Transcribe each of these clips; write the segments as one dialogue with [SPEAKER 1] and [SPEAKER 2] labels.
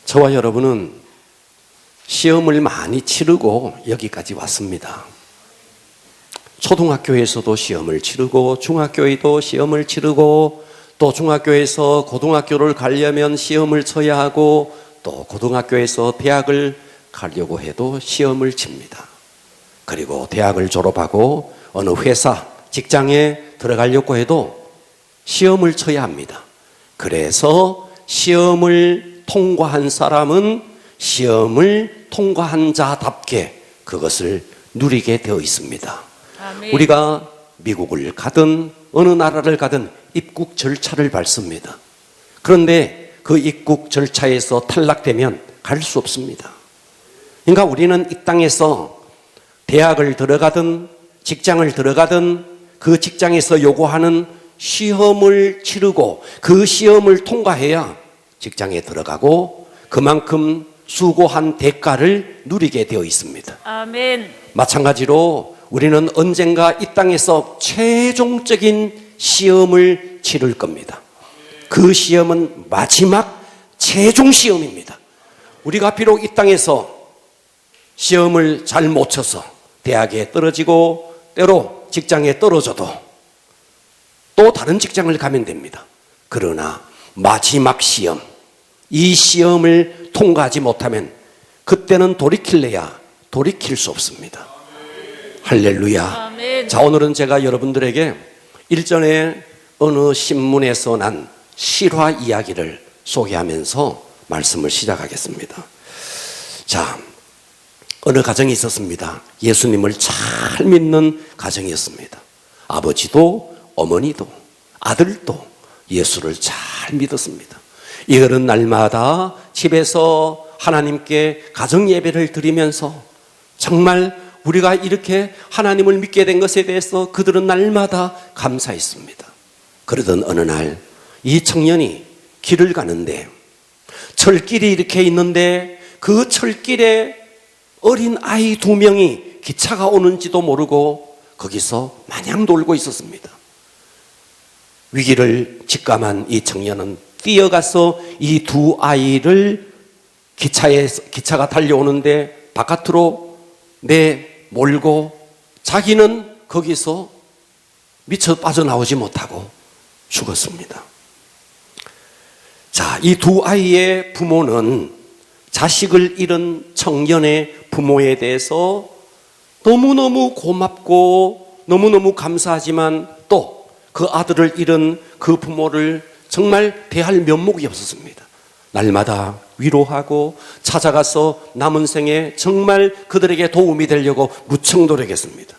[SPEAKER 1] 저와 여러분은 시험을 많이 치르고 여기까지 왔습니다. 초등학교에서도 시험을 치르고 중학교에도 시험을 치르고 또 중학교에서 고등학교를 가려면 시험을 쳐야 하고 또 고등학교에서 대학을 가려고 해도 시험을 칩니다. 그리고 대학을 졸업하고 어느 회사, 직장에 들어가려고 해도 시험을 쳐야 합니다. 그래서 시험을 통과한 사람은 시험을 통과한 자답게 그것을 누리게 되어 있습니다. 아멘. 우리가 미국을 가든 어느 나라를 가든 입국 절차를 밟습니다. 그런데 그 입국 절차에서 탈락되면 갈 수 없습니다. 그러니까 우리는 이 땅에서 대학을 들어가든 직장을 들어가든 그 직장에서 요구하는 시험을 치르고 그 시험을 통과해야 직장에 들어가고 그만큼 수고한 대가를 누리게 되어 있습니다. 아멘. 마찬가지로 우리는 언젠가 이 땅에서 최종적인 시험을 치를 겁니다. 그 시험은 마지막 최종 시험입니다. 우리가 비록 이 땅에서 시험을 잘 못 쳐서 대학에 떨어지고 때로 직장에 떨어져도 또 다른 직장을 가면 됩니다. 그러나 마지막 시험, 이 시험을 통과하지 못하면 그때는 돌이킬래야 돌이킬 수 없습니다. 할렐루야. 아멘. 자, 오늘은 제가 여러분들에게 일전에 어느 신문에서 난 실화 이야기를 소개하면서 말씀을 시작하겠습니다. 자, 어느 가정이 있었습니다. 예수님을 잘 믿는 가정이었습니다. 아버지도 어머니도 아들도 예수를 잘 믿었습니다. 이들은 날마다 집에서 하나님께 가정 예배를 드리면서 정말 우리가 이렇게 하나님을 믿게 된 것에 대해서 그들은 날마다 감사했습니다. 그러던 어느 날 이 청년이 길을 가는데 철길이 이렇게 있는데 그 철길에 어린 아이 2명이 기차가 오는지도 모르고 거기서 마냥 놀고 있었습니다. 위기를 직감한 이 청년은 뛰어가서 이 2 아이를 기차가 달려오는데 바깥으로 내몰고 자기는 거기서 미처 빠져나오지 못하고 죽었습니다. 자, 이 2 아이의 부모는 자식을 잃은 청년의 부모에 대해서 너무너무 고맙고 너무너무 감사하지만 또 그 아들을 잃은 그 부모를 정말 대할 면목이 없었습니다. 날마다 위로하고 찾아가서 남은 생에 정말 그들에게 도움이 되려고 무척 노력했습니다.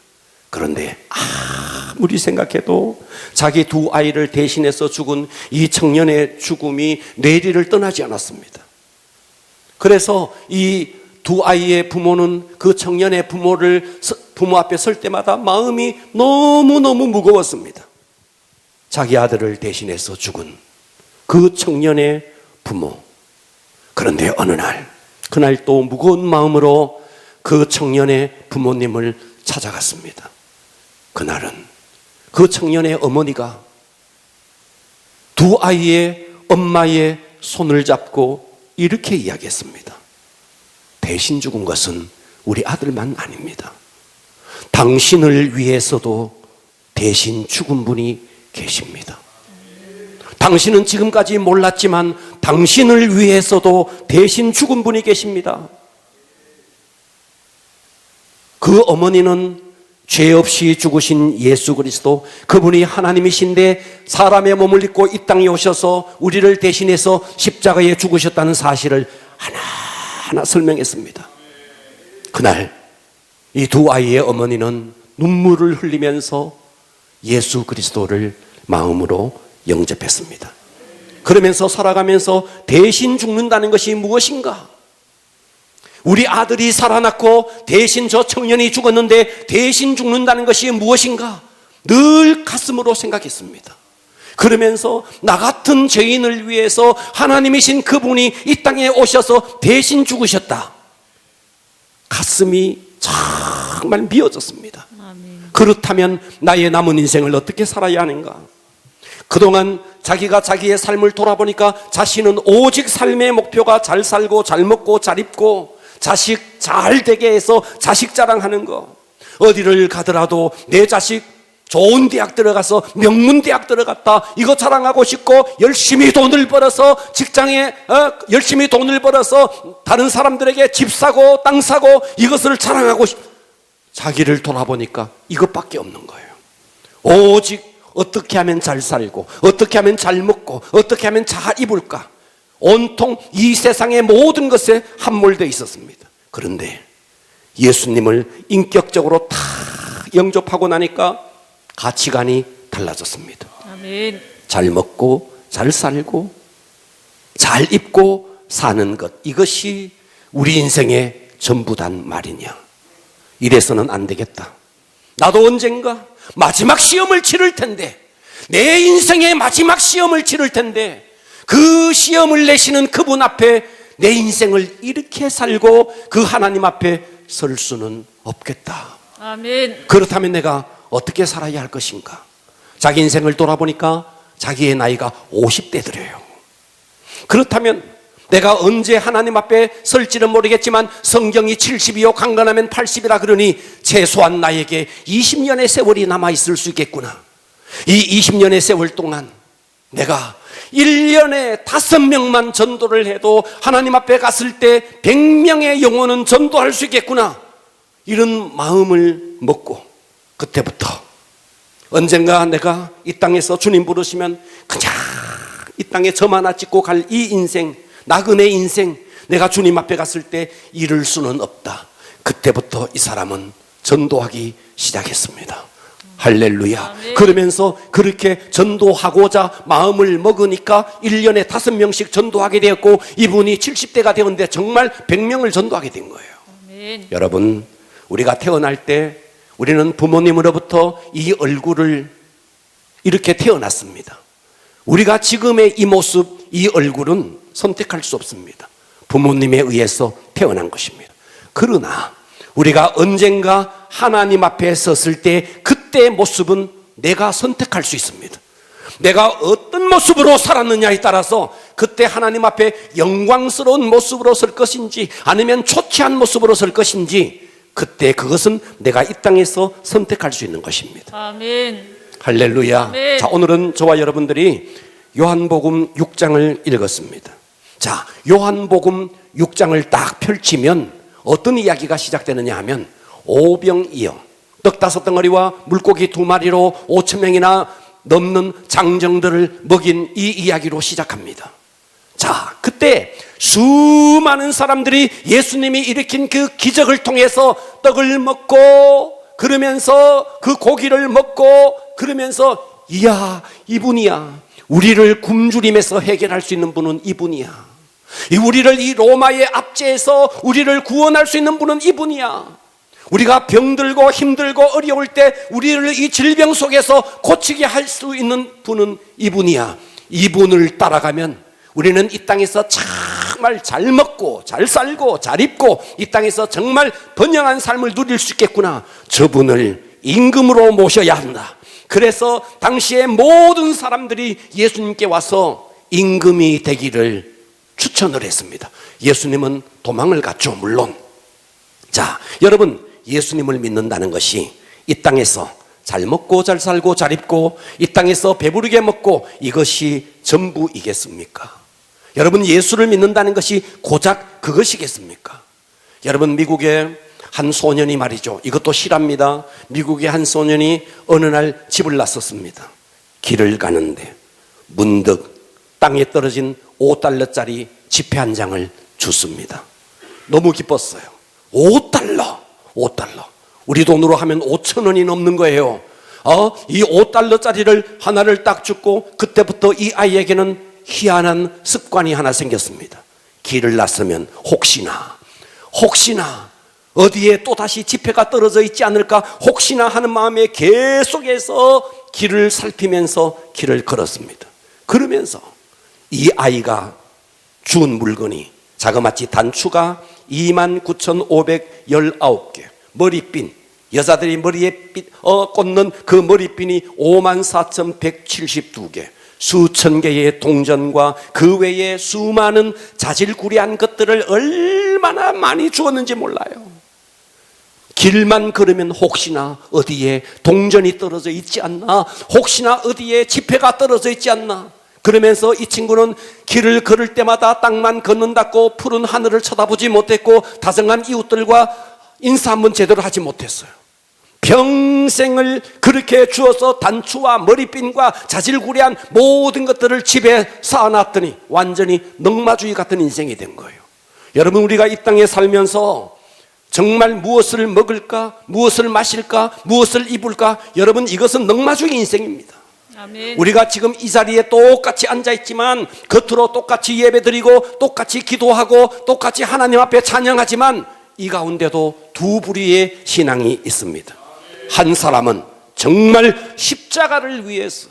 [SPEAKER 1] 그런데 아무리 생각해도 자기 2 아이를 대신해서 죽은 이 청년의 죽음이 뇌리를 떠나지 않았습니다. 그래서 이 2 아이의 부모는 그 청년의 부모 앞에 설 때마다 마음이 너무너무 무거웠습니다. 자기 아들을 대신해서 죽은 그 청년의 부모. 그런데 어느 날, 그날 또 무거운 마음으로 그 청년의 부모님을 찾아갔습니다. 그날은 그 청년의 어머니가 2 아이의 엄마의 손을 잡고 이렇게 이야기했습니다. 대신 죽은 것은 우리 아들만 아닙니다. 당신을 위해서도 대신 죽은 분이 계십니다. 당신은 지금까지 몰랐지만 당신을 위해서도 대신 죽은 분이 계십니다. 그 어머니는 죄 없이 죽으신 예수 그리스도, 그분이 하나님이신데 사람의 몸을 입고 이 땅에 오셔서 우리를 대신해서 십자가에 죽으셨다는 사실을 하나하나 설명했습니다. 그날 이 2 아이의 어머니는 눈물을 흘리면서 예수 그리스도를 마음으로 영접했습니다. 그러면서 살아가면서 대신 죽는다는 것이 무엇인가? 우리 아들이 살아났고 대신 저 청년이 죽었는데 대신 죽는다는 것이 무엇인가? 늘 가슴으로 생각했습니다. 그러면서 나 같은 죄인을 위해서 하나님이신 그분이 이 땅에 오셔서 대신 죽으셨다. 가슴이 정말 미어졌습니다. 아멘. 그렇다면 나의 남은 인생을 어떻게 살아야 하는가? 그동안 자기가 자기의 삶을 돌아보니까 자신은 오직 삶의 목표가 잘 살고 잘 먹고 잘 입고 자식 잘 되게 해서 자식 자랑하는 거, 어디를 가더라도 내 자식 좋은 대학 들어가서 명문대학 들어갔다 이거 자랑하고 싶고, 열심히 돈을 벌어서 직장에 열심히 돈을 벌어서 다른 사람들에게 집 사고 땅 사고 이것을 자랑하고 자기를 돌아보니까 이것밖에 없는 거예요. 오직 어떻게 하면 잘 살고 어떻게 하면 잘 먹고 어떻게 하면 잘 입을까, 온통 이 세상의 모든 것에 함몰되어 있었습니다. 그런데 예수님을 인격적으로 다 영접하고 나니까 가치관이 달라졌습니다.
[SPEAKER 2] 아멘.
[SPEAKER 1] 잘 먹고 잘 살고 잘 입고 사는 것, 이것이 우리 인생의 전부단 말이냐. 이래서는 안 되겠다. 나도 언젠가 마지막 시험을 치를 텐데, 내 인생의 마지막 시험을 치를 텐데, 그 시험을 내시는 그분 앞에 내 인생을 이렇게 살고 그 하나님 앞에 설 수는 없겠다.
[SPEAKER 2] 아멘.
[SPEAKER 1] 그렇다면 내가 어떻게 살아야 할 것인가? 자기 인생을 돌아보니까 자기의 나이가 50대더래요. 그렇다면 내가 언제 하나님 앞에 설지는 모르겠지만 성경이 70이요 강건하면 80이라 그러니 최소한 나에게 20년의 세월이 남아있을 수 있겠구나. 이 20년의 세월 동안 내가 1년에 5명만 전도를 해도 하나님 앞에 갔을 때 100명의 영혼은 전도할 수 있겠구나. 이런 마음을 먹고 그때부터 언젠가 내가 이 땅에서 주님 부르시면 그냥 이 땅에 점 하나 찍고 갈 이 인생, 나그네 인생, 내가 주님 앞에 갔을 때 잃을 수는 없다. 그때부터 이 사람은 전도하기 시작했습니다. 할렐루야.
[SPEAKER 2] 아멘.
[SPEAKER 1] 그러면서 그렇게 전도하고자 마음을 먹으니까 1년에 5명씩 전도하게 되었고, 이분이 70대가 되었는데 정말 100명을 전도하게 된 거예요.
[SPEAKER 2] 아멘.
[SPEAKER 1] 여러분, 우리가 태어날 때 우리는 부모님으로부터 이 얼굴을 이렇게 태어났습니다. 우리가 지금의 이 모습, 이 얼굴은 선택할 수 없습니다. 부모님에 의해서 태어난 것입니다. 그러나 우리가 언젠가 하나님 앞에 섰을 때 그때의 모습은 내가 선택할 수 있습니다. 내가 어떤 모습으로 살았느냐에 따라서 그때 하나님 앞에 영광스러운 모습으로 설 것인지 아니면 초췌한 모습으로 설 것인지, 그때 그것은 내가 이 땅에서 선택할 수 있는 것입니다.
[SPEAKER 2] 아멘.
[SPEAKER 1] 할렐루야.
[SPEAKER 2] 아멘.
[SPEAKER 1] 자, 오늘은 저와 여러분들이 요한복음 6장을 읽었습니다. 자, 요한복음 6장을 딱 펼치면 어떤 이야기가 시작되느냐 하면, 오병이어 떡 5덩어리와 물고기 2마리로 5,000명이나 넘는 장정들을 먹인 이 이야기로 시작합니다. 자, 그때 수많은 사람들이 예수님이 일으킨 그 기적을 통해서 떡을 먹고 그러면서 그 고기를 먹고 그러면서, 이야, 이분이야. 우리를 굶주림에서 해결할 수 있는 분은 이분이야. 우리를 이 로마의 압제에서 우리를 구원할 수 있는 분은 이분이야. 우리가 병들고 힘들고 어려울 때 우리를 이 질병 속에서 고치게 할 수 있는 분은 이분이야. 이분을 따라가면 우리는 이 땅에서 정말 잘 먹고 잘 살고 잘 입고 이 땅에서 정말 번영한 삶을 누릴 수 있겠구나. 저분을 임금으로 모셔야 한다. 그래서 당시에 모든 사람들이 예수님께 와서 임금이 되기를 추천을 했습니다. 예수님은 도망을 갔죠, 물론. 자, 여러분, 예수님을 믿는다는 것이 이 땅에서 잘 먹고 잘 살고 잘 입고 이 땅에서 배부르게 먹고 이것이 전부이겠습니까? 여러분, 예수를 믿는다는 것이 고작 그것이겠습니까? 여러분, 미국의 한 소년이 말이죠, 이것도 실합니다. 미국의 한 소년이 어느 날 집을 나섰습니다. 길을 가는데 문득 땅에 떨어진 5달러짜리 지폐 한 장을 줬습니다. 너무 기뻤어요. 5달러. 우리 돈으로 하면 5,000원이 넘는 거예요. 이 5달러짜리를 하나를 딱 줬고, 그때부터 이 아이에게는 희한한 습관이 하나 생겼습니다. 길을 나서면 혹시나 어디에 또다시 지폐가 떨어져 있지 않을까 혹시나 하는 마음에 계속해서 길을 살피면서 길을 걸었습니다. 그러면서 이 아이가 준 물건이 자그마치 단추가 29,519개, 머리핀, 여자들이 머리에 꽂는 그 머리핀이 54,172개, 수천 개의 동전과 그 외에 수많은 자질구레한 것들을 얼마나 많이 주었는지 몰라요. 길만 걸으면 혹시나 어디에 동전이 떨어져 있지 않나, 혹시나 어디에 지폐가 떨어져 있지 않나. 그러면서 이 친구는 길을 걸을 때마다 땅만 걷는다고 푸른 하늘을 쳐다보지 못했고 다정한 이웃들과 인사 한번 제대로 하지 못했어요. 평생을 그렇게 주어서 단추와 머리핀과 자질구레한 모든 것들을 집에 쌓아놨더니 완전히 넝마주의 같은 인생이 된 거예요. 여러분, 우리가 이 땅에 살면서 정말 무엇을 먹을까, 무엇을 마실까, 무엇을 입을까, 여러분, 이것은 넝마주의 인생입니다.
[SPEAKER 2] 아멘.
[SPEAKER 1] 우리가 지금 이 자리에 똑같이 앉아있지만 겉으로 똑같이 예배드리고 똑같이 기도하고 똑같이 하나님 앞에 찬양하지만 이 가운데도 두 부류의 신앙이 있습니다. 한 사람은 정말 십자가를 위해서,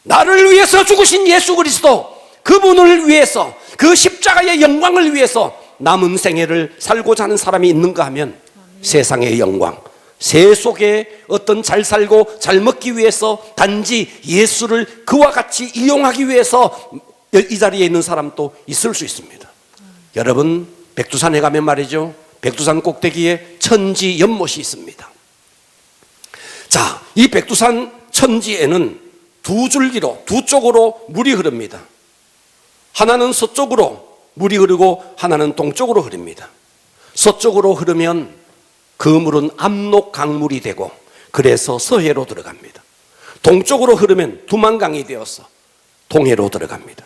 [SPEAKER 1] 나를 위해서 죽으신 예수 그리스도, 그분을 위해서, 그 십자가의 영광을 위해서 남은 생애를 살고자 하는 사람이 있는가 하면 세상의 영광, 세속의 어떤 잘 살고 잘 먹기 위해서 단지 예수를 그와 같이 이용하기 위해서 이 자리에 있는 사람도 있을 수 있습니다. 여러분, 백두산에 가면 말이죠, 백두산 꼭대기에 천지 연못이 있습니다. 자, 이 백두산 천지에는 두 줄기로, 두 쪽으로 물이 흐릅니다. 하나는 서쪽으로 물이 흐르고 하나는 동쪽으로 흐릅니다. 서쪽으로 흐르면 그 물은 압록 강물이 되고 그래서 서해로 들어갑니다. 동쪽으로 흐르면 두만강이 되어서 동해로 들어갑니다.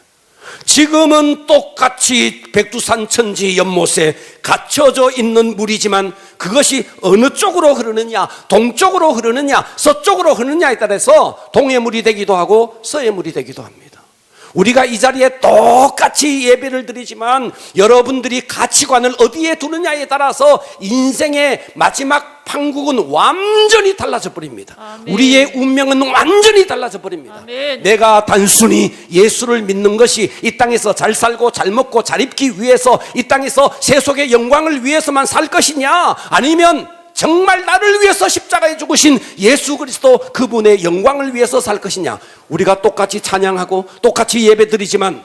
[SPEAKER 1] 지금은 똑같이 백두산 천지 연못에 갇혀져 있는 물이지만 그것이 어느 쪽으로 흐르느냐, 동쪽으로 흐르느냐, 서쪽으로 흐르느냐에 따라서 동해물이 되기도 하고 서해물이 되기도 합니다. 우리가 이 자리에 똑같이 예배를 드리지만 여러분들이 가치관을 어디에 두느냐에 따라서 인생의 마지막 판국은 완전히 달라져 버립니다.
[SPEAKER 2] 아멘.
[SPEAKER 1] 우리의 운명은 완전히 달라져 버립니다.
[SPEAKER 2] 아멘.
[SPEAKER 1] 내가 단순히 예수를 믿는 것이 이 땅에서 잘 살고 잘 먹고 잘 입기 위해서, 이 땅에서 세속의 영광을 위해서만 살 것이냐, 아니면 정말 나를 위해서 십자가에 죽으신 예수 그리스도 그분의 영광을 위해서 살 것이냐. 우리가 똑같이 찬양하고 똑같이 예배드리지만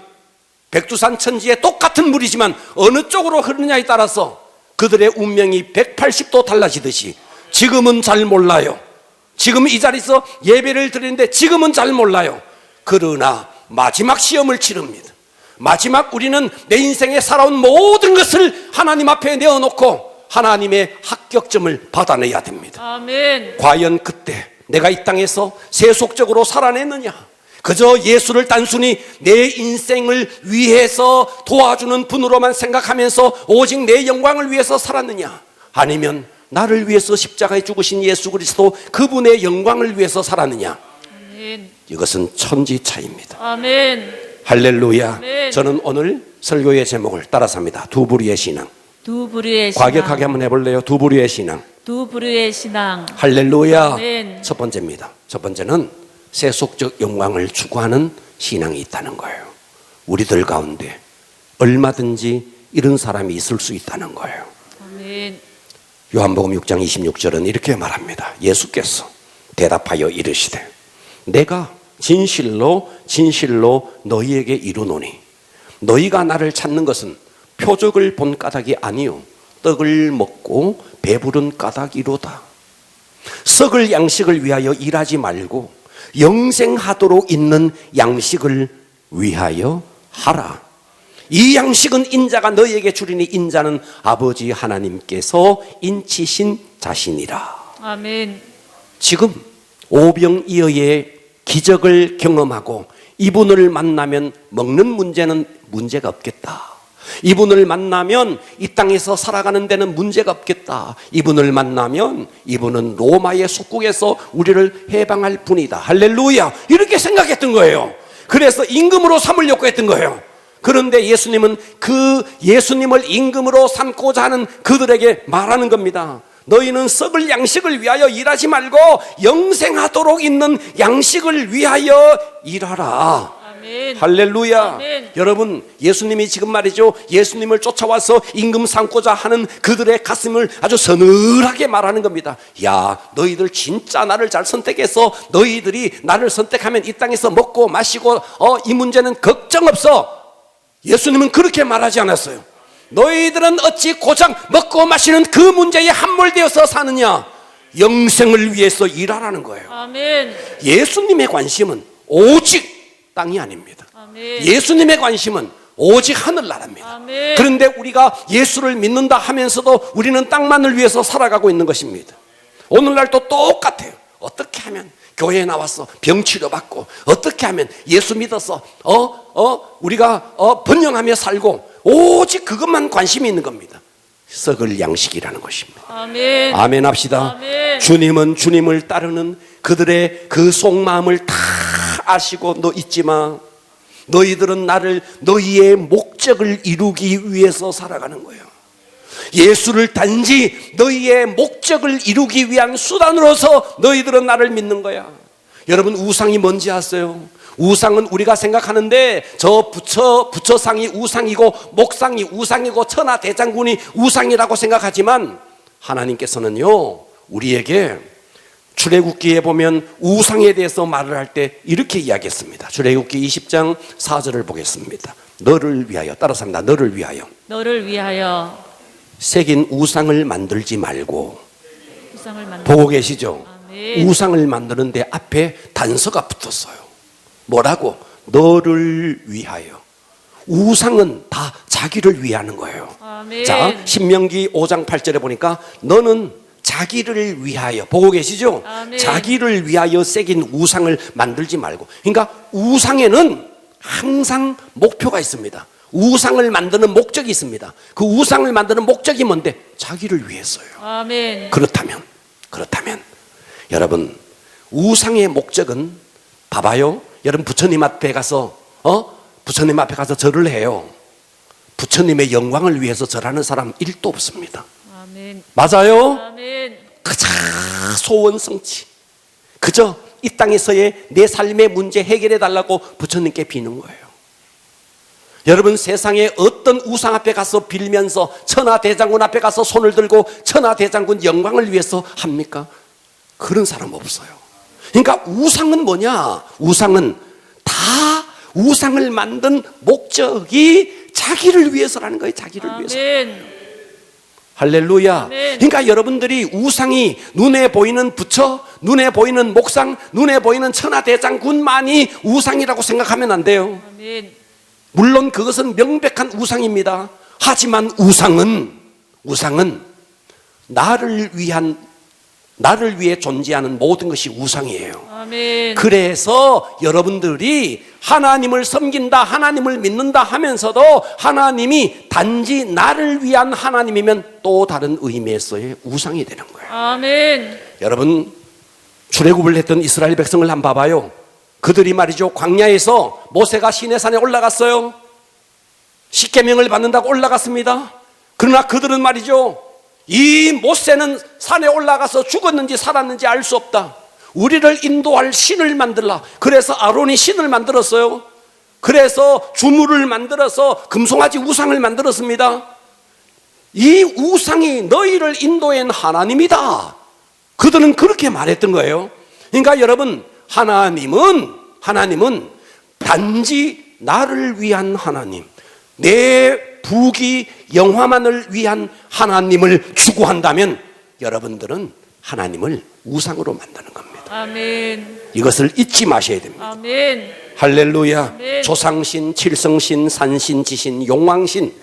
[SPEAKER 1] 백두산 천지에 똑같은 물이지만 어느 쪽으로 흐르느냐에 따라서 그들의 운명이 180도 달라지듯이 지금은 잘 몰라요. 지금 이 자리에서 예배를 드리는데 지금은 잘 몰라요. 그러나 마지막 시험을 치릅니다. 마지막 우리는 내 인생에 살아온 모든 것을 하나님 앞에 내어놓고 하나님의 합격점을 받아내야 됩니다.
[SPEAKER 2] 아멘.
[SPEAKER 1] 과연 그때 내가 이 땅에서 세속적으로 살아냈느냐, 그저 예수를 단순히 내 인생을 위해서 도와주는 분으로만 생각하면서 오직 내 영광을 위해서 살았느냐, 아니면 나를 위해서 십자가에 죽으신 예수 그리스도 그분의 영광을 위해서 살았느냐.
[SPEAKER 2] 아멘.
[SPEAKER 1] 이것은 천지 차이입니다.
[SPEAKER 2] 아멘.
[SPEAKER 1] 할렐루야.
[SPEAKER 2] 아멘.
[SPEAKER 1] 저는 오늘 설교의 제목을 따라서 합니다. 두 부류의 신앙.
[SPEAKER 2] 두 부류의 신앙.
[SPEAKER 1] 과격하게 한번 해볼래요? 두 부류의 신앙.
[SPEAKER 2] 두 부류의 신앙.
[SPEAKER 1] 할렐루야.
[SPEAKER 2] 아멘.
[SPEAKER 1] 첫 번째입니다. 첫 번째는 세속적 영광을 추구하는 신앙이 있다는 거예요. 우리들 가운데 얼마든지 이런 사람이 있을 수 있다는 거예요.
[SPEAKER 2] 아멘.
[SPEAKER 1] 요한복음 6장 26절은 이렇게 말합니다. 예수께서 대답하여 이르시되 내가 진실로 진실로 너희에게 이르노니 너희가 나를 찾는 것은 표적을 본 까닭이 아니요 떡을 먹고 배부른 까닭이로다. 썩을 양식을 위하여 일하지 말고 영생하도록 있는 양식을 위하여 하라. 이 양식은 인자가 너희에게 주리니 인자는 아버지 하나님께서 인치신 자신이라.
[SPEAKER 2] 아멘.
[SPEAKER 1] 지금 오병이어의 기적을 경험하고 이분을 만나면 먹는 문제는 문제가 없겠다. 이분을 만나면 이 땅에서 살아가는 데는 문제가 없겠다. 이분을 만나면 이분은 로마의 속국에서 우리를 해방할 분이다. 할렐루야. 이렇게 생각했던 거예요. 그래서 임금으로 삼으려고 했던 거예요. 그런데 예수님은 그 예수님을 임금으로 삼고자 하는 그들에게 말하는 겁니다. 너희는 썩을 양식을 위하여 일하지 말고 영생하도록 있는 양식을 위하여 일하라.
[SPEAKER 2] 아멘. 아멘.
[SPEAKER 1] 할렐루야.
[SPEAKER 2] 아멘.
[SPEAKER 1] 여러분, 예수님이 지금 말이죠, 예수님을 쫓아와서 임금 삼고자 하는 그들의 가슴을 아주 서늘하게 말하는 겁니다. 야, 너희들 진짜 나를 잘 선택해서 너희들이 나를 선택하면 이 땅에서 먹고 마시고 이 문제는 걱정 없어. 예수님은 그렇게 말하지 않았어요. 너희들은 어찌 고작 먹고 마시는 그 문제에 함몰되어서 사느냐? 영생을 위해서 일하라는 거예요.
[SPEAKER 2] 아멘.
[SPEAKER 1] 예수님의 관심은 오직 땅이 아닙니다.
[SPEAKER 2] 아멘.
[SPEAKER 1] 예수님의 관심은 오직 하늘나라입니다.
[SPEAKER 2] 아멘.
[SPEAKER 1] 그런데 우리가 예수를 믿는다 하면서도 우리는 땅만을 위해서 살아가고 있는 것입니다. 오늘날도 똑같아요. 어떻게 하면 교회에 나와서 병 치료받고, 어떻게 하면 예수 믿어서 우리가 번영하며 살고, 오직 그것만 관심이 있는 겁니다. 썩을 양식이라는 것입니다.
[SPEAKER 2] 아멘.
[SPEAKER 1] 아멘 합시다.
[SPEAKER 2] 아멘.
[SPEAKER 1] 주님은 주님을 따르는 그들의 그 속마음을 다 아시고, 너 잊지 마. 너희들은 나를, 너희의 목적을 이루기 위해서 살아가는 거예요. 예수를 단지 너희의 목적을 이루기 위한 수단으로서 너희들은 나를 믿는 거야. 여러분, 우상이 뭔지 아세요? 우상은 우리가 생각하는데 저 부처상이 우상이고 목상이 우상이고 천하대장군이 우상이라고 생각하지만, 하나님께서는요, 우리에게 출애굽기에 보면 우상에 대해서 말을 할 때 이렇게 이야기했습니다. 출애굽기 20장 4절을 보겠습니다. 너를 위하여, 따라서 합니다. 너를 위하여
[SPEAKER 2] 너를 위하여
[SPEAKER 1] 새긴 우상을 만들지 말고.
[SPEAKER 2] 우상을 만들.
[SPEAKER 1] 보고 계시죠?
[SPEAKER 2] 아멘.
[SPEAKER 1] 우상을 만드는데 앞에 단서가 붙었어요. 뭐라고? 너를 위하여. 우상은 다 자기를 위하는 거예요.
[SPEAKER 2] 아멘.
[SPEAKER 1] 자, 신명기 5장 8절에 보니까 너는 자기를 위하여, 보고 계시죠?
[SPEAKER 2] 아멘.
[SPEAKER 1] 자기를 위하여 새긴 우상을 만들지 말고. 그러니까 우상에는 항상 목표가 있습니다. 우상을 만드는 목적이 있습니다. 그 우상을 만드는 목적이 뭔데? 자기를 위해서요.
[SPEAKER 2] 아멘.
[SPEAKER 1] 그렇다면 여러분, 우상의 목적은, 봐봐요. 여러분, 부처님 앞에 가서 부처님 앞에 가서 절을 해요. 부처님의 영광을 위해서 절하는 사람 1도 없습니다.
[SPEAKER 2] 아멘.
[SPEAKER 1] 맞아요?
[SPEAKER 2] 아멘.
[SPEAKER 1] 그저 소원성취, 그저 이 땅에서의 내 삶의 문제 해결해 달라고 부처님께 비는 거예요. 여러분, 세상에 어떤 우상 앞에 가서 빌면서 천하대장군 앞에 가서 손을 들고 천하대장군 영광을 위해서 합니까? 그런 사람 없어요. 그러니까 우상은 뭐냐? 우상은 다 우상을 만든 목적이 자기를 위해서라는 거예요. 자기를 위해서.
[SPEAKER 2] 아멘.
[SPEAKER 1] 할렐루야.
[SPEAKER 2] 아멘.
[SPEAKER 1] 그러니까 여러분들이 우상이 눈에 보이는 부처, 눈에 보이는 목상, 눈에 보이는 천하대장군만이 우상이라고 생각하면 안 돼요.
[SPEAKER 2] 아멘.
[SPEAKER 1] 물론 그것은 명백한 우상입니다. 하지만 우상은 나를 위해 존재하는 모든 것이 우상이에요.
[SPEAKER 2] 아멘.
[SPEAKER 1] 그래서 여러분들이 하나님을 섬긴다, 하나님을 믿는다 하면서도 하나님이 단지 나를 위한 하나님이면 또 다른 의미에서의 우상이 되는 거예요.
[SPEAKER 2] 아멘.
[SPEAKER 1] 여러분, 출애굽을 했던 이스라엘 백성을 한번 봐봐요. 그들이 말이죠, 광야에서 모세가 시내산에 올라갔어요. 십계명을 받는다고 올라갔습니다. 그러나 그들은 말이죠, 이 모세는 산에 올라가서 죽었는지 살았는지 알 수 없다. 우리를 인도할 신을 만들라. 그래서 아론이 신을 만들었어요. 그래서 주물을 만들어서 금송아지 우상을 만들었습니다. 이 우상이 너희를 인도한 하나님이다. 그들은 그렇게 말했던 거예요. 그러니까 여러분, 하나님은 단지 나를 위한 하나님, 내 부귀 영화만을 위한 하나님을 추구한다면 여러분들은 하나님을 우상으로 만드는 겁니다.
[SPEAKER 2] 아멘.
[SPEAKER 1] 이것을 잊지 마셔야 됩니다.
[SPEAKER 2] 아멘.
[SPEAKER 1] 할렐루야.
[SPEAKER 2] 아멘.
[SPEAKER 1] 조상신, 칠성신, 산신, 지신, 용왕신,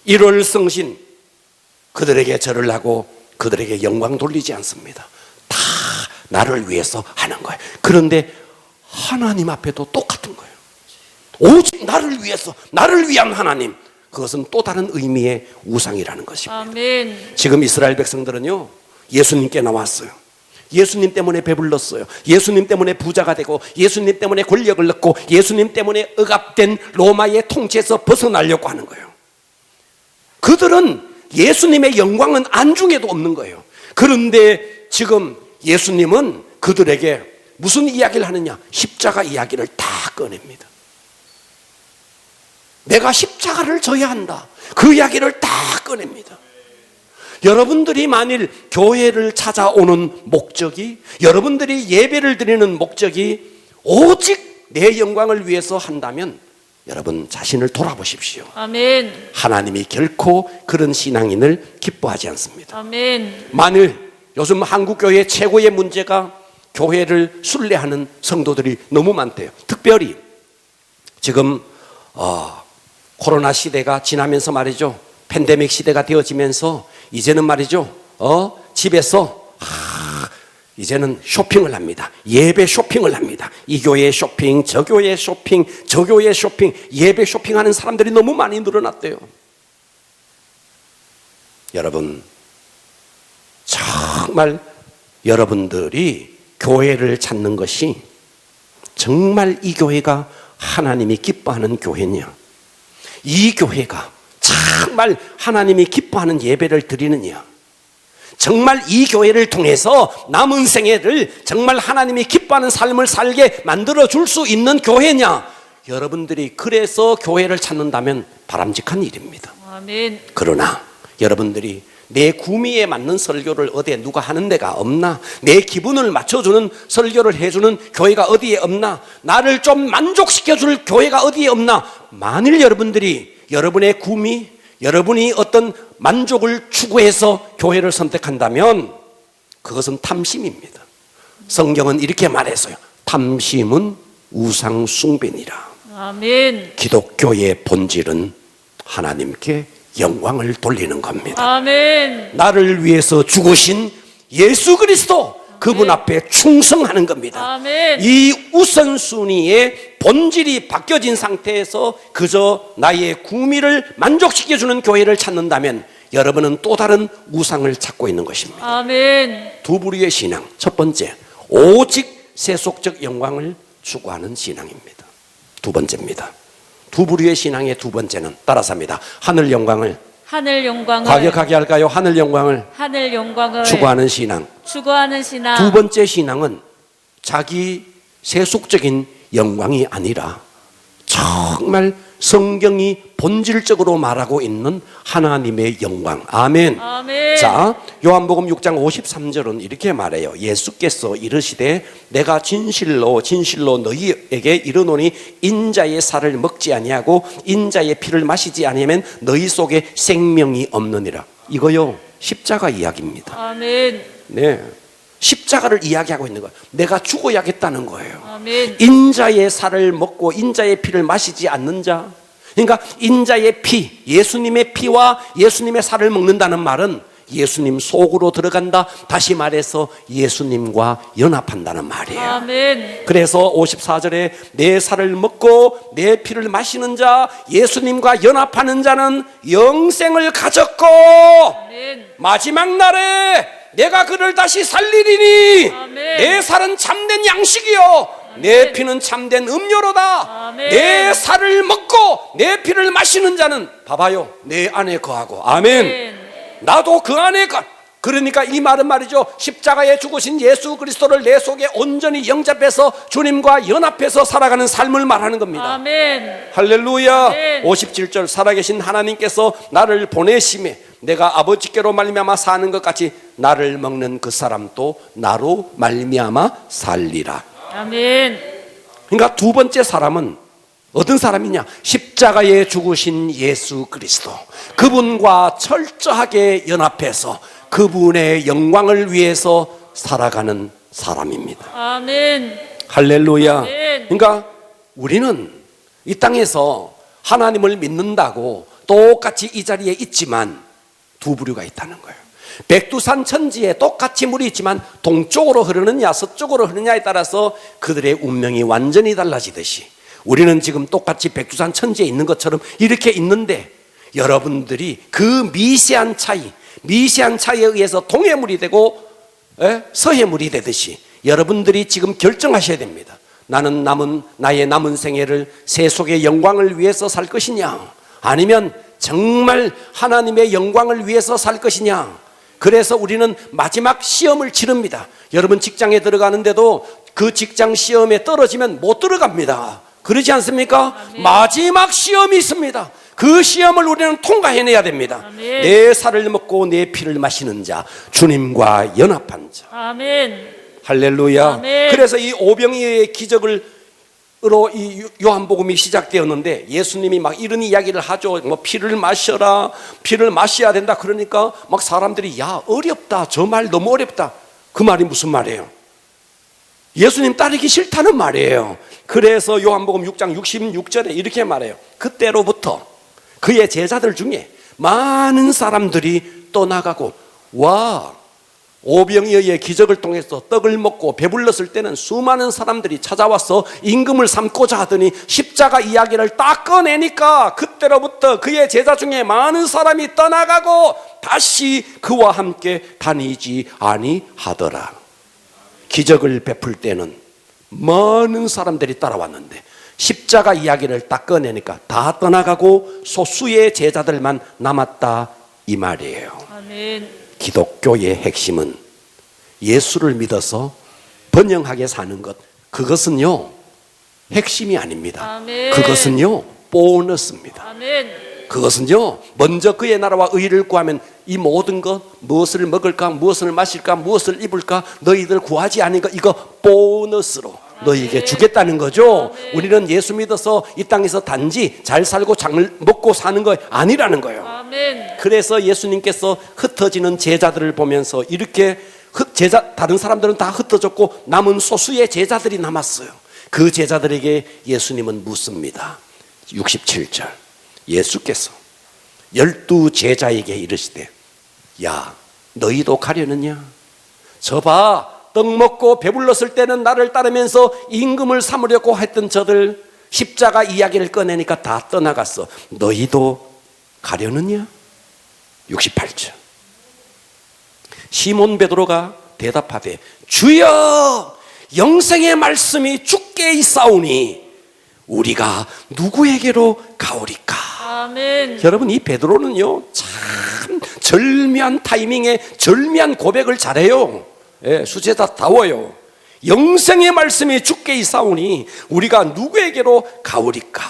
[SPEAKER 1] 일월성신, 그들에게 절을 하고 그들에게 영광 돌리지 않습니다. 다 나를 위해서 하는 거예요. 그런데 하나님 앞에도 똑같은 거예요. 오직 나를 위해서, 나를 위한 하나님, 그것은 또 다른 의미의 우상이라는 것입니다.
[SPEAKER 2] 아멘.
[SPEAKER 1] 지금 이스라엘 백성들은요, 예수님께 나왔어요. 예수님 때문에 배불렀어요. 예수님 때문에 부자가 되고, 예수님 때문에 권력을 얻고, 예수님 때문에 억압된 로마의 통치에서 벗어나려고 하는 거예요. 그들은 예수님의 영광은 안중에도 없는 거예요. 그런데 지금 예수님은 그들에게 무슨 이야기를 하느냐? 십자가 이야기를 다 꺼냅니다. 내가 십자가를 져야 한다. 그 이야기를 다 꺼냅니다. 여러분들이 만일 교회를 찾아오는 목적이, 여러분들이 예배를 드리는 목적이 오직 내 영광을 위해서 한다면 여러분 자신을 돌아보십시오.
[SPEAKER 2] 아멘.
[SPEAKER 1] 하나님이 결코 그런 신앙인을 기뻐하지 않습니다.
[SPEAKER 2] 아멘.
[SPEAKER 1] 만일 요즘 한국교회 최고의 문제가 교회를 순례하는 성도들이 너무 많대요. 특별히 지금 코로나 시대가 지나면서 말이죠, 팬데믹 시대가 되어지면서 이제는 말이죠, 집에서 이제는 쇼핑을 합니다. 예배 쇼핑을 합니다. 이 교회 쇼핑, 저 교회 쇼핑, 저 교회 쇼핑, 예배 쇼핑하는 사람들이 너무 많이 늘어났대요. 여러분, 정말 여러분들이 교회를 찾는 것이 정말 이 교회가 하나님이 기뻐하는 교회냐, 이 교회가 정말 하나님이 기뻐하는 예배를 드리느냐, 정말 이 교회를 통해서 남은 생애를 정말 하나님이 기뻐하는 삶을 살게 만들어 줄 수 있는 교회냐, 여러분들이 그래서 교회를 찾는다면 바람직한 일입니다.
[SPEAKER 2] 아멘.
[SPEAKER 1] 그러나 여러분들이 내 구미에 맞는 설교를 어디에 누가 하는 데가 없나, 내 기분을 맞춰주는 설교를 해주는 교회가 어디에 없나, 나를 좀 만족시켜줄 교회가 어디에 없나, 만일 여러분들이 여러분의 구미, 여러분이 어떤 만족을 추구해서 교회를 선택한다면 그것은 탐심입니다. 성경은 이렇게 말했어요. 탐심은 우상 숭배니라.
[SPEAKER 2] 아멘.
[SPEAKER 1] 기독교의 본질은 하나님께 영광을 돌리는 겁니다.
[SPEAKER 2] 아멘.
[SPEAKER 1] 나를 위해서 죽으신 예수 그리스도, 그분 앞에 충성하는 겁니다.
[SPEAKER 2] 아멘.
[SPEAKER 1] 이 우선순위의 본질이 바뀌어진 상태에서 그저 나의 구미를 만족시켜주는 교회를 찾는다면 여러분은 또 다른 우상을 찾고 있는 것입니다.
[SPEAKER 2] 아멘.
[SPEAKER 1] 두 부류의 신앙. 첫 번째, 오직 세속적 영광을 추구하는 신앙입니다. 두 번째입니다. 두 부류의 신앙의 두 번째는 따라서 합니다. 하늘 영광을 과격하게 할까요? 하늘 영광을 추구하는 신앙. 두 번째 신앙은 자기 세속적인 영광이 아니라 정말 성경이 본질적으로 말하고 있는 하나님의 영광. 아멘.
[SPEAKER 2] 아멘.
[SPEAKER 1] 자, 요한복음 6장 53절은 이렇게 말해요. 예수께서 이르시되 내가 진실로 너희에게 이르노니 인자의 살을 먹지 아니하고 인자의 피를 마시지 아니하면 너희 속에 생명이 없느니라. 이거요, 십자가 이야기입니다.
[SPEAKER 2] 아멘.
[SPEAKER 1] 네, 십자가를 이야기하고 있는 거예요. 내가 죽어야겠다는 거예요.
[SPEAKER 2] 아멘.
[SPEAKER 1] 인자의 살을 먹고 인자의 피를 마시지 않는 자, 그러니까 인자의 피, 예수님의 피와 예수님의 살을 먹는다는 말은 예수님 속으로 들어간다. 다시 말해서 예수님과 연합한다는 말이에요.
[SPEAKER 2] 아멘.
[SPEAKER 1] 그래서 54절에 내 살을 먹고 내 피를 마시는 자, 예수님과 연합하는 자는 영생을 가졌고
[SPEAKER 2] 아멘.
[SPEAKER 1] 마지막 날에 내가 그를 다시 살리리니
[SPEAKER 2] 아멘.
[SPEAKER 1] 내 살은 참된 양식이요 내 피는 참된 음료로다.
[SPEAKER 2] 아멘.
[SPEAKER 1] 내 살을 먹고 내 피를 마시는 자는 봐봐요, 내 안에 거하고. 아멘.
[SPEAKER 2] 아멘.
[SPEAKER 1] 나도 그 안에 그러니까 이 말은 말이죠, 십자가에 죽으신 예수 그리스도를 내 속에 온전히 영접해서 주님과 연합해서 살아가는 삶을 말하는 겁니다.
[SPEAKER 2] 아멘.
[SPEAKER 1] 할렐루야.
[SPEAKER 2] 아멘.
[SPEAKER 1] 57절 살아계신 하나님께서 나를 보내심에 내가 아버지께로 말미암아 사는 것 같이 나를 먹는 그 사람도 나로 말미암아 살리라.
[SPEAKER 2] 아멘.
[SPEAKER 1] 그러니까 두 번째 사람은 어떤 사람이냐? 십자가에 죽으신 예수 그리스도, 그분과 철저하게 연합해서 그분의 영광을 위해서 살아가는 사람입니다.
[SPEAKER 2] 아멘.
[SPEAKER 1] 할렐루야.
[SPEAKER 2] 아멘.
[SPEAKER 1] 그러니까 우리는 이 땅에서 하나님을 믿는다고 똑같이 이 자리에 있지만 두 부류가 있다는 거예요. 백두산 천지에 똑같이 물이 있지만 동쪽으로 흐르느냐 서쪽으로 흐르느냐에 따라서 그들의 운명이 완전히 달라지듯이 우리는 지금 똑같이 백두산 천지에 있는 것처럼 이렇게 있는데, 여러분들이 그 미세한 차이에 의해서 동해물이 되고 서해물이 되듯이 여러분들이 지금 결정하셔야 됩니다. 나는 나의 남은 생애를 세속의 영광을 위해서 살 것이냐, 아니면 정말 하나님의 영광을 위해서 살 것이냐. 그래서 우리는 마지막 시험을 치릅니다. 여러분 직장에 들어가는데도 그 직장 시험에 떨어지면 못 들어갑니다. 그렇지 않습니까?
[SPEAKER 2] 아멘.
[SPEAKER 1] 마지막 시험이 있습니다. 그 시험을 우리는 통과해내야 됩니다.
[SPEAKER 2] 아멘.
[SPEAKER 1] 내 살을 먹고 내 피를 마시는 자, 주님과 연합한 자.
[SPEAKER 2] 아멘.
[SPEAKER 1] 할렐루야.
[SPEAKER 2] 아멘.
[SPEAKER 1] 그래서 이 오병이어의 기적으로 이 요한복음이 시작되었는데 예수님이 막 이런 이야기를 하죠. 뭐 피를 마셔라, 피를 마셔야 된다. 그러니까 막 사람들이 야 어렵다, 저 말 너무 어렵다. 그 말이 무슨 말이에요? 예수님 따르기 싫다는 말이에요. 그래서 요한복음 6장 66절에 이렇게 말해요. 그때로부터 그의 제자들 중에 많은 사람들이 떠나가고, 와, 오병이어의 기적을 통해서 떡을 먹고 배불렀을 때는 수많은 사람들이 찾아와서 임금을 삼고자 하더니 십자가 이야기를 딱 꺼내니까 그때로부터 그의 제자 중에 많은 사람이 떠나가고 다시 그와 함께 다니지 아니하더라. 기적을 베풀 때는 많은 사람들이 따라왔는데 십자가 이야기를 딱 꺼내니까 다 떠나가고 소수의 제자들만 남았다, 이 말이에요.
[SPEAKER 2] 아멘.
[SPEAKER 1] 기독교의 핵심은 예수를 믿어서 번영하게 사는 것, 그것은요 핵심이 아닙니다.
[SPEAKER 2] 아멘.
[SPEAKER 1] 그것은요 보너스입니다.
[SPEAKER 2] 아멘.
[SPEAKER 1] 그것은요 먼저 그의 나라와 의를 구하면 이 모든 것, 무엇을 먹을까, 무엇을 마실까, 무엇을 입을까 너희들 구하지 않은 것, 이거 보너스로 너희에게 주겠다는 거죠. 우리는 예수 믿어서 이 땅에서 단지 잘 살고 잘 먹고 사는 거 아니라는 거예요.
[SPEAKER 2] 아멘.
[SPEAKER 1] 그래서 예수님께서 흩어지는 제자들을 보면서 이렇게 다른 사람들은 다 흩어졌고 남은 소수의 제자들이 남았어요. 그 제자들에게 예수님은 묻습니다. 67절 예수께서 12 제자에게 이르시되 야 너희도 가려느냐? 저봐, 떡 먹고 배불렀을 때는 나를 따르면서 임금을 삼으려고 했던 저들 십자가 이야기를 꺼내니까 다 떠나갔어. 너희도 가려느냐? 68절 시몬 베드로가 대답하되 주여 영생의 말씀이 주께 있사오니 우리가 누구에게로 가오리까?
[SPEAKER 2] 아멘.
[SPEAKER 1] 여러분, 이 베드로는요 참 절묘한 타이밍에 절묘한 고백을 잘해요. 예, 수제자다워요. 영생의 말씀이 주께 있사오니 우리가 누구에게로 가오리까?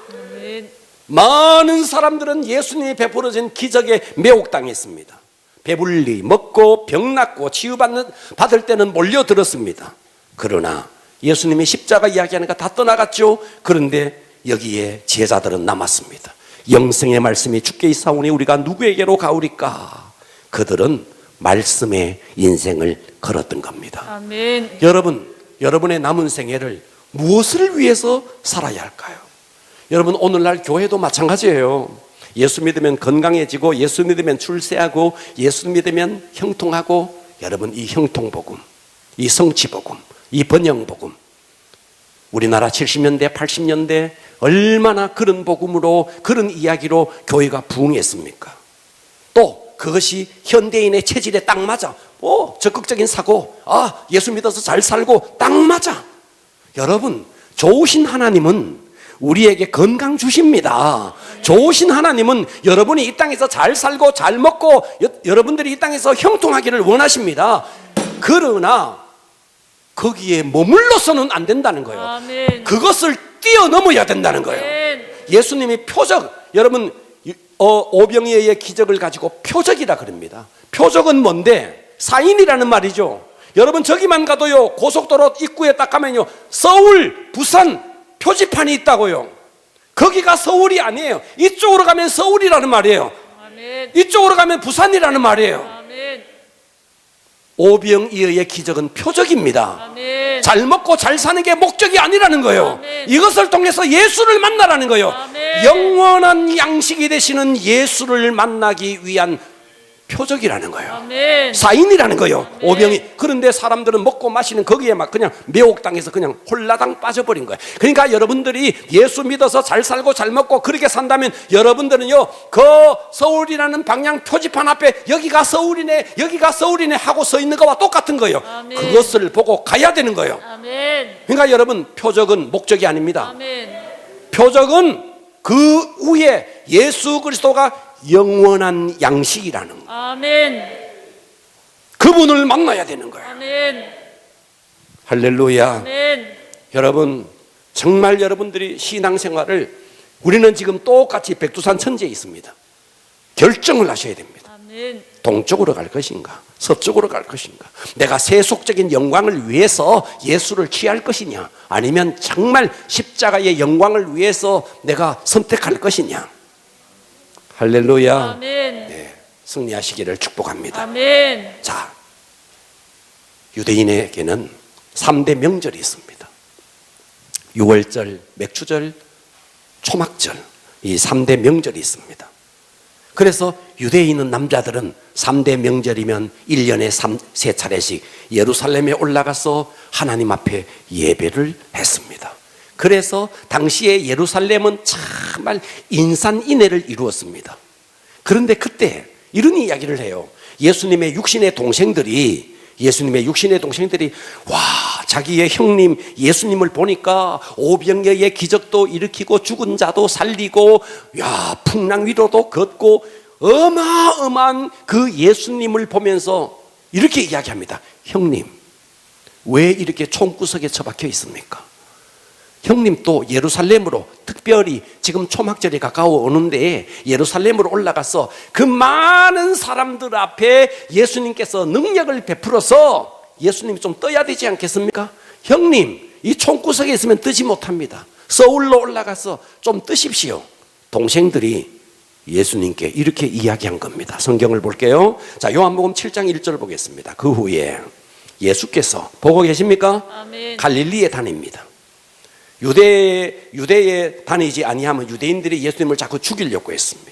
[SPEAKER 2] 아멘.
[SPEAKER 1] 많은 사람들은 예수님이 베풀어진 기적에 매혹당했습니다. 배불리 먹고 병 낫고 치유받을 때는 몰려들었습니다. 그러나 예수님이 십자가 이야기하니까 다 떠나갔죠. 그런데 여기에 제자들은 남았습니다. 영생의 말씀이 주께 있사오니 우리가 누구에게로 가오리까? 그들은 말씀의 인생을 걸었던 겁니다.
[SPEAKER 2] 아멘.
[SPEAKER 1] 여러분, 여러분의 남은 생애를 무엇을 위해서 살아야 할까요? 여러분, 오늘날 교회도 마찬가지예요. 예수 믿으면 건강해지고 예수 믿으면 출세하고 예수 믿으면 형통하고, 여러분, 이 형통복음, 이 성취복음, 이 번영복음, 우리나라 70년대 80년대 얼마나 그런 복음으로 그런 이야기로 교회가 부흥했습니까? 또 그것이 현대인의 체질에 딱 맞아. 적극적인 사고, 예수 믿어서 잘 살고 딱 맞아. 여러분, 좋으신 하나님은 우리에게 건강 주십니다. 좋으신 하나님은 여러분이 이 땅에서 잘 살고 잘 먹고 여러분들이 이 땅에서 형통하기를 원하십니다. 그러나 거기에 머물러서는 안 된다는 거예요.
[SPEAKER 2] 아멘.
[SPEAKER 1] 그것을 뛰어넘어야 된다는 거예요.
[SPEAKER 2] 아멘.
[SPEAKER 1] 예수님이 표적, 여러분, 오병이어의 기적을 가지고 표적이라 그럽니다. 표적은 뭔데? 사인이라는 말이죠. 여러분, 저기만 가도요, 고속도로 입구에 딱 가면요, 서울, 부산 표지판이 있다고요. 거기가 서울이 아니에요. 이쪽으로 가면 서울이라는 말이에요.
[SPEAKER 2] 아멘.
[SPEAKER 1] 이쪽으로 가면 부산이라는 말이에요.
[SPEAKER 2] 아멘.
[SPEAKER 1] 오병이어의 기적은 표적입니다.
[SPEAKER 2] 아멘.
[SPEAKER 1] 잘 먹고 잘 사는 게 목적이 아니라는 거예요.
[SPEAKER 2] 아멘.
[SPEAKER 1] 이것을 통해서 예수를 만나라는 거예요.
[SPEAKER 2] 아멘.
[SPEAKER 1] 영원한 양식이 되시는 예수를 만나기 위한 표적이라는 거예요.
[SPEAKER 2] 아멘.
[SPEAKER 1] 사인이라는 거예요. 오병이. 그런데 사람들은 먹고 마시는 거기에 막 그냥 매혹당해서 그냥 홀라당 빠져버린 거예요. 그러니까 여러분들이 예수 믿어서 잘 살고 잘 먹고 그렇게 산다면 여러분들은요, 그 서울이라는 방향 표지판 앞에 여기가 서울이네, 여기가 서울이네 하고 서 있는 거와 똑같은 거예요.
[SPEAKER 2] 아멘.
[SPEAKER 1] 그것을 보고 가야 되는 거예요.
[SPEAKER 2] 아멘.
[SPEAKER 1] 그러니까 여러분, 표적은 목적이 아닙니다.
[SPEAKER 2] 아멘.
[SPEAKER 1] 표적은 그 후에 예수 그리스도가 영원한 양식이라는 거.
[SPEAKER 2] 아멘.
[SPEAKER 1] 그분을 만나야 되는 거예요.
[SPEAKER 2] 아멘.
[SPEAKER 1] 할렐루야.
[SPEAKER 2] 아멘.
[SPEAKER 1] 여러분, 정말 여러분들이 신앙생활을 우리는 지금 똑같이 백두산 천지에 있습니다. 결정을 하셔야 됩니다.
[SPEAKER 2] 아멘.
[SPEAKER 1] 동쪽으로 갈 것인가 서쪽으로 갈 것인가, 내가 세속적인 영광을 위해서 예수를 취할 것이냐, 아니면 정말 십자가의 영광을 위해서 내가 선택할 것이냐. 할렐루야.
[SPEAKER 2] 아멘.
[SPEAKER 1] 네, 승리하시기를 축복합니다.
[SPEAKER 2] 아멘.
[SPEAKER 1] 자, 유대인에게는 3대 명절이 있습니다. 유월절, 맥추절, 초막절, 이 3대 명절이 있습니다. 그래서 유대에 있는 남자들은 3대 명절이면 1년에 3차례씩 예루살렘에 올라가서 하나님 앞에 예배를 했습니다. 그래서 당시에 예루살렘은 정말 인산인해를 이루었습니다. 그런데 그때 이런 이야기를 해요. 예수님의 육신의 동생들이 와, 자기의 형님 예수님을 보니까 오병이어의 기적도 일으키고 죽은 자도 살리고, 야, 풍랑 위로도 걷고 어마어마한 그 예수님을 보면서 이렇게 이야기합니다. 형님, 왜 이렇게 총구석에 처박혀 있습니까? 형님 또 예루살렘으로, 특별히 지금 초막절이 가까워 오는데 예루살렘으로 올라가서 그 많은 사람들 앞에 예수님께서 능력을 베풀어서 예수님이 좀 떠야 되지 않겠습니까? 형님, 이 총구석에 있으면 뜨지 못합니다. 서울로 올라가서 좀 뜨십시오. 동생들이 예수님께 이렇게 이야기한 겁니다. 성경을 볼게요. 자, 요한복음 7장 1절 보겠습니다. 그 후에 예수께서, 보고 계십니까?
[SPEAKER 2] 아멘.
[SPEAKER 1] 갈릴리에 다닙니다. 유대에 다니지 아니하면 유대인들이 예수님을 자꾸 죽이려고 했습니다.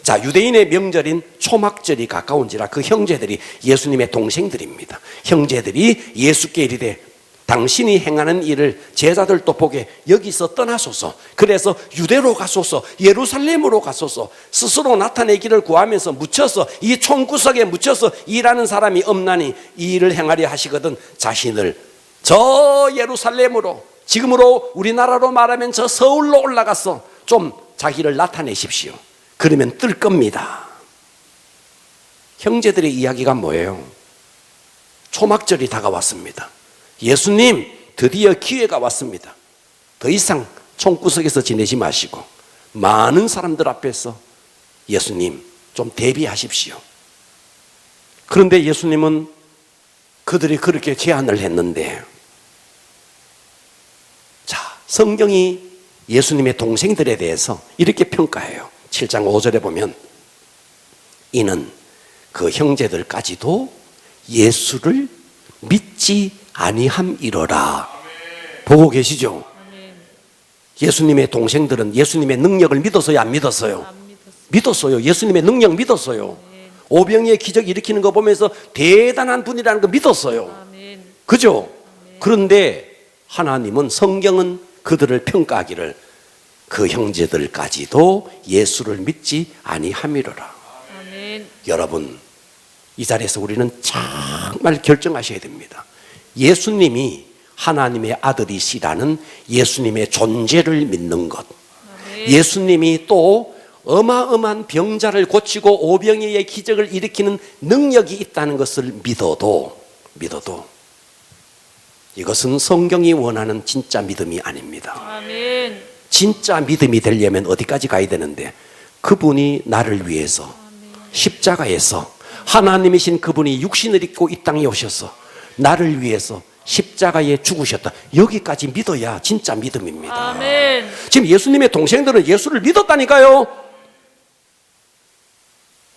[SPEAKER 1] 자, 유대인의 명절인 초막절이 가까운지라 그 형제들이 예수님의 동생들입니다. 형제들이 예수께 이르되 당신이 행하는 일을 제자들도 보게 여기서 떠나소서. 그래서 유대로 가소서, 예루살렘으로 가소서. 스스로 나타내기를 구하면서 묻혀서, 이 총구석에 묻혀서 일하는 사람이 없나니 이 일을 행하려 하시거든 자신을 저 예루살렘으로, 지금으로 우리나라로 말하면 저 서울로 올라가서 좀 자기를 나타내십시오. 그러면 뜰 겁니다. 형제들의 이야기가 뭐예요? 초막절이 다가왔습니다. 예수님, 드디어 기회가 왔습니다. 더 이상 총구석에서 지내지 마시고 많은 사람들 앞에서 예수님 좀 대비하십시오. 그런데 예수님은 그들이 그렇게 제안을 했는데, 자, 성경이 예수님의 동생들에 대해서 이렇게 평가해요. 7장 5절에 보면 이는 그 형제들까지도 예수를 믿지 아니함이로라. 보고 계시죠? 예수님의 동생들은 예수님의 능력을 믿었어요, 안 믿었어요? 믿었어요. 예수님의 능력 믿었어요. 오병이의 기적 일으키는 거 보면서 대단한 분이라는 거 믿었어요. 그죠? 그런데 하나님은, 성경은 그들을 평가하기를 그 형제들까지도 예수를 믿지 아니함이로라. 여러분, 이 자리에서 우리는 정말 결정하셔야 됩니다. 예수님이 하나님의 아들이시라는 예수님의 존재를 믿는 것, 예수님이 또 어마어마한 병자를 고치고 오병이의 기적을 일으키는 능력이 있다는 것을 믿어도 이것은 성경이 원하는 진짜 믿음이 아닙니다.
[SPEAKER 2] 아멘.
[SPEAKER 1] 진짜 믿음이 되려면 어디까지 가야 되는데, 그분이 나를 위해서 십자가에서, 하나님이신 그분이 육신을 입고 이 땅에 오셔서 나를 위해서 십자가에 죽으셨다. 여기까지 믿어야 진짜 믿음입니다.
[SPEAKER 2] 아멘.
[SPEAKER 1] 지금 예수님의 동생들은 예수를 믿었다니까요.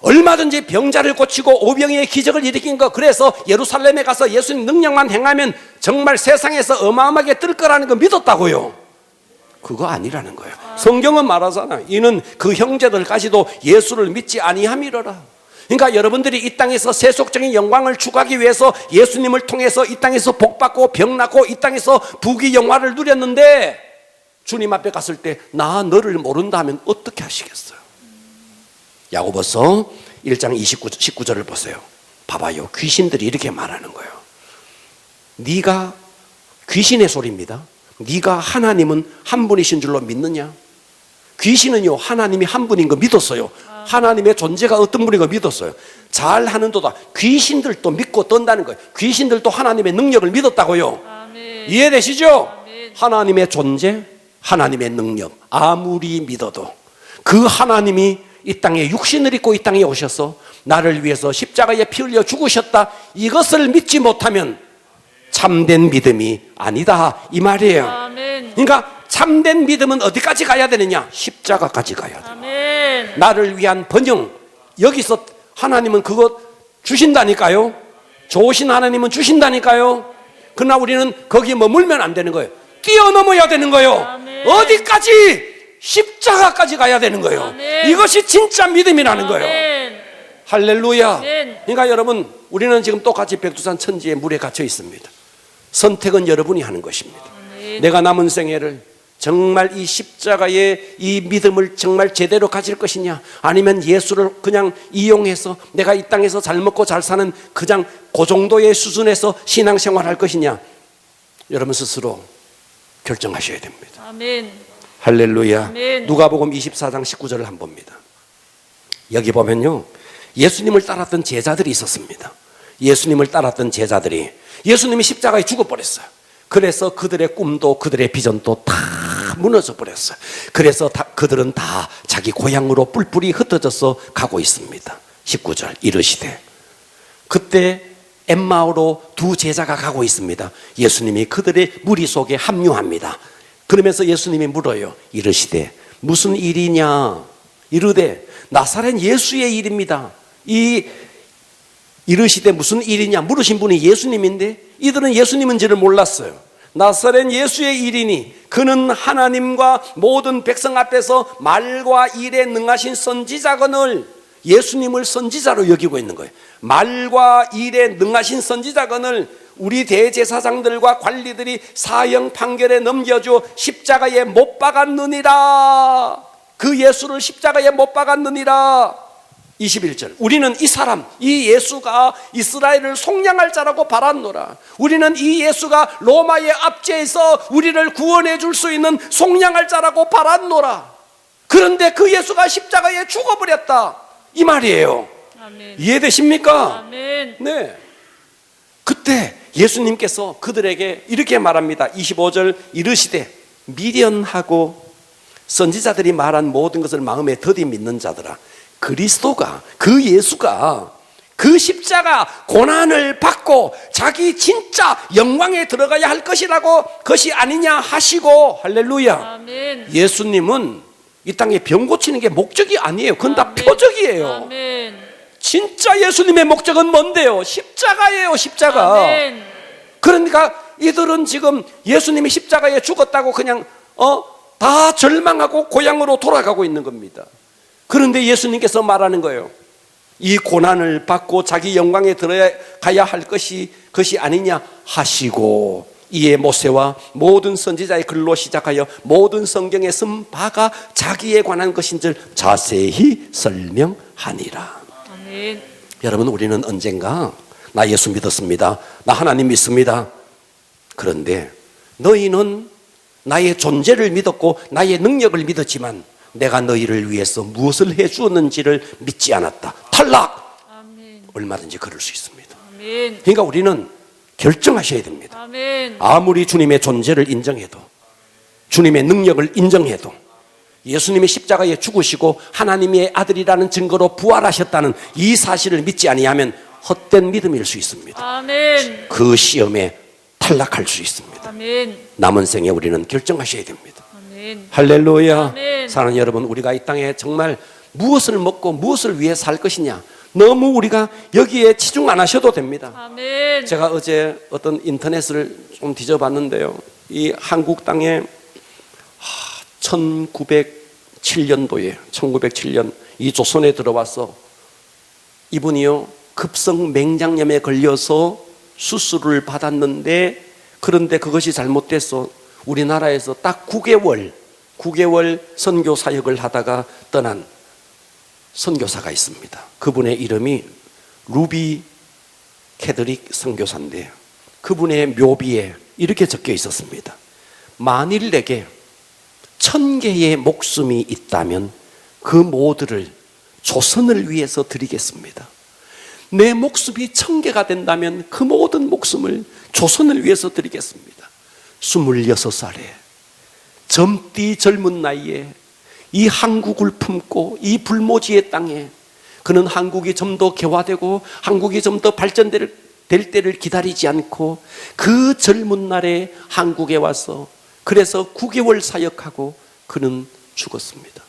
[SPEAKER 1] 얼마든지 병자를 고치고 오병이의 기적을 일으킨 거, 그래서 예루살렘에 가서 예수님 능력만 행하면 정말 세상에서 어마어마하게 뜰 거라는 거 믿었다고요. 그거 아니라는 거예요. 성경은 말하잖아요. 이는 그 형제들까지도 예수를 믿지 아니함이로라. 그러니까 여러분들이 이 땅에서 세속적인 영광을 추구하기 위해서 예수님을 통해서 이 땅에서 복받고 병났고 이 땅에서 부귀 영화를 누렸는데, 주님 앞에 갔을 때 나 너를 모른다 하면 어떻게 하시겠어요? 야고보서 1장 19절을 보세요. 봐봐요. 귀신들이 이렇게 말하는 거예요. 네가, 귀신의 소리입니다. 네가 하나님은 한 분이신 줄로 믿느냐? 귀신은요, 하나님이 한 분인 거 믿었어요. 하나님의 존재가 어떤 분인 거 믿었어요. 잘하는도다. 귀신들도 믿고 떤다는 거예요. 귀신들도 하나님의 능력을 믿었다고요.
[SPEAKER 2] 아멘.
[SPEAKER 1] 이해되시죠?
[SPEAKER 2] 아멘.
[SPEAKER 1] 하나님의 존재, 하나님의 능력 아무리 믿어도 그 하나님이 이 땅에 육신을 입고 이 땅에 오셔서 나를 위해서 십자가에 피 흘려 죽으셨다, 이것을 믿지 못하면 참된 믿음이 아니다 이 말이에요.
[SPEAKER 2] 아멘.
[SPEAKER 1] 그러니까 참된 믿음은 어디까지 가야 되느냐? 십자가까지 가야 돼.
[SPEAKER 2] 아멘.
[SPEAKER 1] 나를 위한 번영, 여기서 하나님은 그거 주신다니까요. 좋으신 하나님은 주신다니까요. 그러나 우리는 거기에 머물면 안 되는 거예요. 뛰어넘어야 되는 거예요.
[SPEAKER 2] 아멘.
[SPEAKER 1] 어디까지? 십자가까지 가야 되는 거예요.
[SPEAKER 2] 아멘.
[SPEAKER 1] 이것이 진짜 믿음이라는 거예요.
[SPEAKER 2] 아멘.
[SPEAKER 1] 할렐루야.
[SPEAKER 2] 아멘.
[SPEAKER 1] 그러니까 여러분, 우리는 지금 똑같이 백두산 천지의 물에 갇혀 있습니다. 선택은 여러분이 하는 것입니다.
[SPEAKER 2] 아멘.
[SPEAKER 1] 내가 남은 생애를 정말 이 십자가의 이 믿음을 정말 제대로 가질 것이냐, 아니면 예수를 그냥 이용해서 내가 이 땅에서 잘 먹고 잘 사는 그냥 그 정도의 수준에서 신앙생활할 것이냐, 여러분 스스로 결정하셔야 됩니다.
[SPEAKER 2] 아멘.
[SPEAKER 1] 할렐루야.
[SPEAKER 2] 아멘.
[SPEAKER 1] 누가복음 24장 19절을 한번 봅니다. 여기 보면요, 예수님을 따랐던 제자들이 있었습니다. 예수님을 따랐던 제자들이 예수님이 십자가에 죽어버렸어요. 그래서 그들의 꿈도 그들의 비전도 다 무너져 버렸어요. 그래서 그들은 다 자기 고향으로 뿔뿔이 흩어져서 가고 있습니다. 19절 이르시되, 그때 엠마오로 두 제자가 가고 있습니다. 예수님이 그들의 무리 속에 합류합니다. 그러면서 예수님이 물어요. 이르시되 무슨 일이냐? 이르되 나사렛 예수의 일입니다. 이르시되 무슨 일이냐 물으신 분이 예수님인데 이들은 예수님인지를 몰랐어요. 나사렛 예수의 일이니 그는 하나님과 모든 백성 앞에서 말과 일에 능하신 선지자건을, 예수님을 선지자로 여기고 있는 거예요. 말과 일에 능하신 선지자건을 우리 대제사장들과 관리들이 사형 판결에 넘겨줘 십자가에 못 박았느니라. 그 예수를 십자가에 못 박았느니라. 21절, 우리는 이 사람, 이 예수가 이스라엘을 속량할 자라고 바랐노라. 우리는 이 예수가 로마의 압제에서 우리를 구원해 줄 수 있는 속량할 자라고 바랐노라. 그런데 그 예수가 십자가에 죽어버렸다 이 말이에요.
[SPEAKER 2] 아멘.
[SPEAKER 1] 이해되십니까?
[SPEAKER 2] 아멘.
[SPEAKER 1] 네. 그때 예수님께서 그들에게 이렇게 말합니다. 25절 이르시되 미련하고 선지자들이 말한 모든 것을 마음에 더디 믿는 자들아, 그리스도가, 그 예수가 그 십자가 고난을 받고 자기 진짜 영광에 들어가야 할 것이라고, 것이 아니냐 하시고, 할렐루야.
[SPEAKER 2] 아멘.
[SPEAKER 1] 예수님은 이 땅에 병 고치는 게 목적이 아니에요. 그건 다
[SPEAKER 2] 아멘.
[SPEAKER 1] 표적이에요.
[SPEAKER 2] 아멘.
[SPEAKER 1] 진짜 예수님의 목적은 뭔데요? 십자가예요. 십자가.
[SPEAKER 2] 아멘.
[SPEAKER 1] 그러니까 이들은 지금 예수님이 십자가에 죽었다고 그냥 다 절망하고 고향으로 돌아가고 있는 겁니다. 그런데 예수님께서 말하는 거예요. 이 고난을 받고 자기 영광에 들어가야 할 것이 아니냐 하시고, 이에 모세와 모든 선지자의 글로 시작하여 모든 성경에 쓴 바가 자기에 관한 것인 줄 자세히 설명하니라.
[SPEAKER 2] 아멘.
[SPEAKER 1] 여러분, 우리는 언젠가 나 예수 믿었습니다, 나 하나님 믿습니다. 그런데 너희는 나의 존재를 믿었고 나의 능력을 믿었지만 내가 너희를 위해서 무엇을 해주었는지를 믿지 않았다. 탈락!
[SPEAKER 2] 아멘.
[SPEAKER 1] 얼마든지 그럴 수 있습니다.
[SPEAKER 2] 아멘.
[SPEAKER 1] 그러니까 우리는 결정하셔야 됩니다.
[SPEAKER 2] 아멘.
[SPEAKER 1] 아무리 주님의 존재를 인정해도, 주님의 능력을 인정해도, 예수님이 십자가에 죽으시고 하나님의 아들이라는 증거로 부활하셨다는 이 사실을 믿지 아니하면 헛된 믿음일 수 있습니다.
[SPEAKER 2] 아멘.
[SPEAKER 1] 그 시험에 탈락할 수 있습니다.
[SPEAKER 2] 아멘.
[SPEAKER 1] 남은 생에 우리는 결정하셔야 됩니다.
[SPEAKER 2] 아멘.
[SPEAKER 1] 할렐루야.
[SPEAKER 2] 아멘.
[SPEAKER 1] 사랑하는 여러분, 우리가 이 땅에 정말 무엇을 먹고 무엇을 위해 살 것이냐, 너무 우리가 여기에 치중 안 하셔도 됩니다.
[SPEAKER 2] 아멘.
[SPEAKER 1] 제가 어제 어떤 인터넷을 좀 뒤져봤는데요, 이 한국 땅에 1907년도에 1907년 이 조선에 들어와서 이분이요 급성 맹장염에 걸려서 수술을 받았는데, 그런데 그것이 잘못돼서 우리나라에서 딱 9개월 선교 사역을 하다가 떠난 선교사가 있습니다. 그분의 이름이 루비 캐드릭 선교사인데, 그분의 묘비에 이렇게 적혀 있었습니다. 만일 내게 1000개의 목숨이 있다면 그 모두를 조선을 위해서 드리겠습니다. 내 목숨이 1000개가 된다면 그 모든 목숨을 조선을 위해서 드리겠습니다. 26살에 젊디 젊은 나이에 이 한국을 품고 이 불모지의 땅에 그는 한국이 좀 더 개화되고 한국이 좀 더 발전될 때를 기다리지 않고 그 젊은 날에 한국에 와서 그래서 9개월 사역하고 그는 죽었습니다.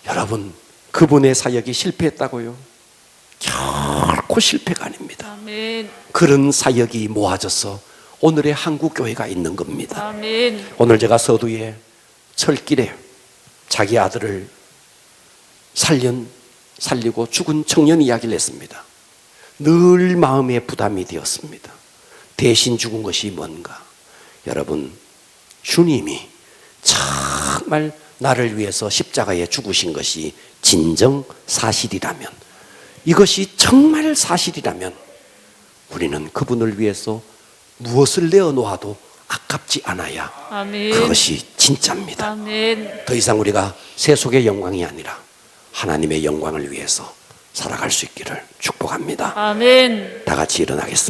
[SPEAKER 1] 여러분, 그분의 사역이 실패했다고요? 결코 실패가 아닙니다.
[SPEAKER 2] 아멘.
[SPEAKER 1] 그런 사역이 모아져서 오늘의 한국교회가 있는 겁니다.
[SPEAKER 2] 아멘.
[SPEAKER 1] 오늘 제가 서두에 철길에 자기 아들을 살리고 죽은 청년 이야기를 했습니다. 늘 마음에 부담이 되었습니다. 대신 죽은 것이 뭔가? 여러분, 주님이 정말 나를 위해서 십자가에 죽으신 것이 진정 사실이라면, 이것이 정말 사실이라면 우리는 그분을 위해서 무엇을 내어놓아도 아깝지 않아야
[SPEAKER 2] 아멘.
[SPEAKER 1] 그것이 진짜입니다.
[SPEAKER 2] 아멘.
[SPEAKER 1] 더 이상 우리가 세속의 영광이 아니라 하나님의 영광을 위해서 살아갈 수 있기를 축복합니다.
[SPEAKER 2] 아멘.
[SPEAKER 1] 다 같이 일어나겠습니다.